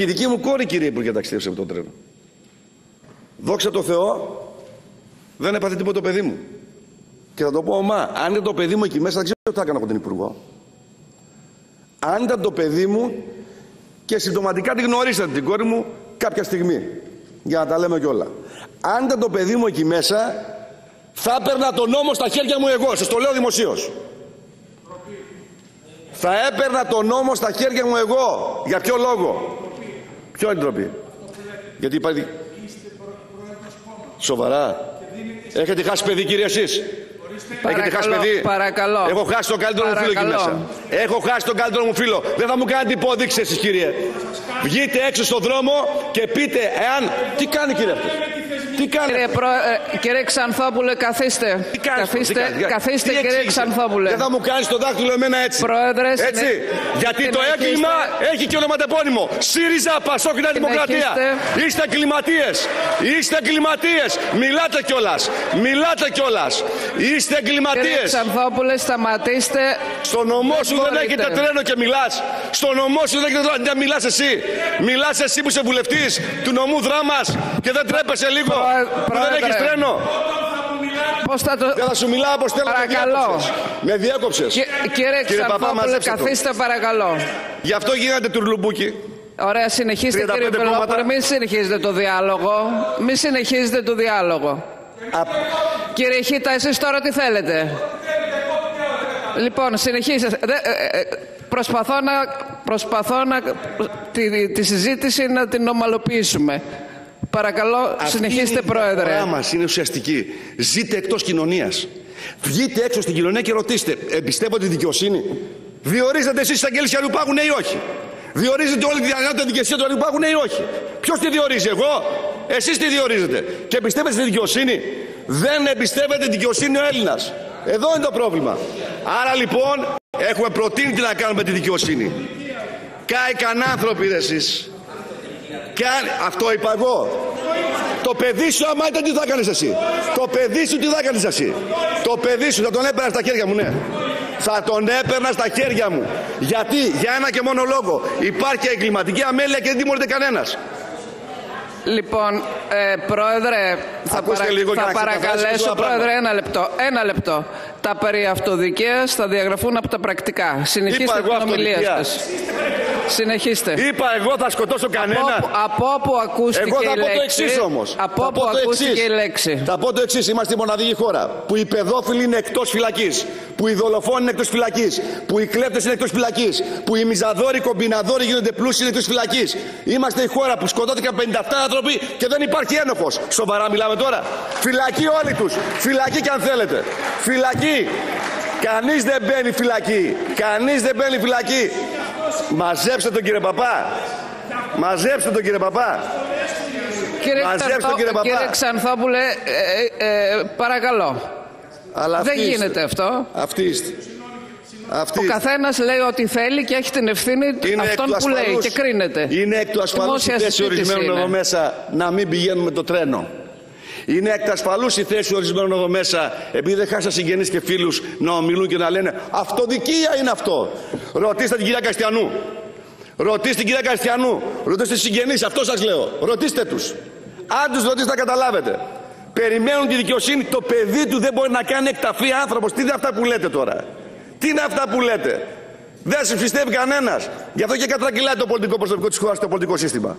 Και η δική μου κόρη, κύριε Υπουργέ, ταξίδευσε με το τρένο. Δόξα τω Θεώ, δεν έπαθε τίποτα το παιδί μου. Και θα το πω, ομά, αν ήταν το παιδί μου εκεί μέσα, δεν ξέρω τι θα έκανα από τον Υπουργό. Αν ήταν το παιδί μου, και συμπτωματικά τη γνωρίσατε την κόρη μου κάποια στιγμή, για να τα λέμε κιόλα. Αν ήταν το παιδί μου εκεί μέσα, θα έπαιρνα τον νόμο στα χέρια μου εγώ, σας το λέω δημοσίως. Θα έπαιρνα τον νόμο στα χέρια μου εγώ. Για ποιο λόγο? Ποιο είναι ντροπή? Γιατί υπάρχει... Σοβαρά? Έχετε χάσει παιδί, κύριε, εσείς? Έχετε χάσει παιδί? Παρακαλώ. Έχω χάσει τον καλύτερο μου φίλο εκεί μέσα. Έχω χάσει τον καλύτερο μου φίλο. Δεν θα μου κάνετε υπόδειξη εσείς, κύριε. Βγείτε έξω στον δρόμο και πείτε εάν... Τι κάνει, κύριε, αυτός? Τι κάνει? Κύριε Ξανθόπουλε, καθίστε. Καθίστε, κύριε Ξανθόπουλε. Δεν θα μου κάνεις το δάχτυλο εμένα έτσι. Πρόεδρε, έτσι. Γιατί το έγκλημα έχει και ονοματεπώνυμο. ΣΥΡΙΖΑ, ΠΑΣΟΚ, Νέα Δημοκρατία. Είστε εγκληματίες. Είστε εγκληματίες. Μιλάτε κιόλας. Μιλάτε κιόλας. Είστε εγκληματίες. Κύριε Ξανθόπουλε, σταματήστε. Στο νομό σου δεν έχετε τρένο και μιλάς. Στο νομό σου δεν έχετε τρένο. Δεν μιλάς εσύ. Μιλάς εσύ που είσαι βουλευτής του νομού Δράμας και δεν τρέπεσαι λίγο. Δεν έχεις τρένο. Πώς θα το... Δεν θα σου μιλάω όπως θέλω. Παρακαλώ. Με διέκοψες. Κύριε Ξανθόπουλε, καθίστε παρακαλώ. Γι' αυτό γίνατε τουρλουμπούκι. Ωραία, συνεχίστε, κύριε Πελόπουλε. Μην συνεχίζετε το διάλογο. Μην συνεχίζετε το διάλογο. Κύριε Χίτα, εσείς τώρα τι θέλετε? Λοιπόν, συνεχίστε. Προσπαθώ τη συζήτηση να την ομαλοποιήσουμε. Παρακαλώ, συνεχίστε, Πρόεδρε. Η φορά μας είναι ουσιαστική. Ζείτε εκτός κοινωνίας. Βγείτε έξω στην κοινωνία και ρωτήστε, εμπιστεύονται τη δικαιοσύνη? Διορίζετε εσείς εισαγγέλιες του υπάρχουν ή όχι? Διορίζετε όλη τη διαδικασία δικαιοσύνη του υπάρχουν ή όχι? Ποιος τη διορίζει? Εγώ? Εσείς τη διορίζετε. Και εμπιστεύετε στη δικαιοσύνη? Δεν εμπιστεύεται τη δικαιοσύνη ο Έλληνας. Εδώ είναι το πρόβλημα. Άρα λοιπόν έχουμε προτείνει τι να κάνουμε τη δικαιοσύνη. Κάηκαν άνθρωποι ρε εσείς. Αυτό είπα εγώ. Το παιδί σου άμα ήταν τι θα κάνεις εσύ? Το παιδί σου τι θα κάνεις εσύ? Το παιδί σου θα τον έπαιρνα στα χέρια μου, ναι. Θα τον έπαιρνα στα χέρια μου. Γιατί? Για ένα και μόνο λόγο. Υπάρχει εγκληματική αμέλεια και δεν τιμωρείται κανένας. Λοιπόν, Πρόεδρε, θα παρακαλέσω, Πρόεδρε, ένα λεπτό. Τα περί αυτοδικαίας θα διαγραφούν από τα πρακτικά. Συνεχίστε την ομιλία σας. Συνεχίστε. Είπα εγώ θα σκοτώσω κανένα. Από όπου ακούστηκε η λέξη. Εγώ θα πω το εξής όμως. Από όπου ακούστηκε η λέξη. Θα πω το εξής. Είμαστε η μοναδική χώρα που οι παιδόφιλοι είναι εκτός φυλακής. Που οι δολοφόνοι είναι εκτός φυλακής. Που οι κλέπτες είναι εκτός φυλακής. Που οι μιζαδόροι, οι κομπιναδόροι γίνονται πλούσιοι είναι εκτός φυλακής. Είμαστε η χώρα που σκοτώθηκαν 57 άνθρωποι και δεν υπάρχει ένοχος. Σοβαρά μιλάμε τώρα? Φυλακή όλοι τους. Φυλακή κι αν θέλετε. Φυλακή. Κανείς δεν μπαίνει φυλακή. Κανείς δεν μπαίνει φυλακή. Μαζέψτε τον κύριε Παπά. Μαζέψτε τον κύριε Παπά. Κύριε Ξανθόπουλε, παρακαλώ. Αλλά δεν γίνεται αυτό. Αυτή είστε. Ο καθένας λέει ό,τι θέλει και έχει την ευθύνη αυτόν που λέει και κρίνεται. Είναι εκ του ασφαλούς η θέση ορισμένων εδώ μέσα να μην πηγαίνουμε το τρένο. Είναι εκ του ασφαλούς η θέση ορισμένων εδώ μέσα, επειδή δεν χάσα συγγενείς και φίλους, να ομιλούν και να λένε αυτοδικία είναι αυτό. Ρωτήστε την κυρία Καστιανού. Ρωτήστε την κυρία Καστιανού. Ρωτήστε τους συγγενείς, αυτό σας λέω. Ρωτήστε τους. Αν τους ρωτήσετε θα καταλάβετε. Περιμένουν τη δικαιοσύνη. Το παιδί του δεν μπορεί να κάνει εκταφή άνθρωπος. Τι είναι αυτά που λέτε τώρα? Τι είναι αυτά που λέτε? Δεν σας πιστεύει κανένας. Γι' αυτό και κατρακυλάει το πολιτικό προσωπικό της χώρας, το πολιτικό σύστημα.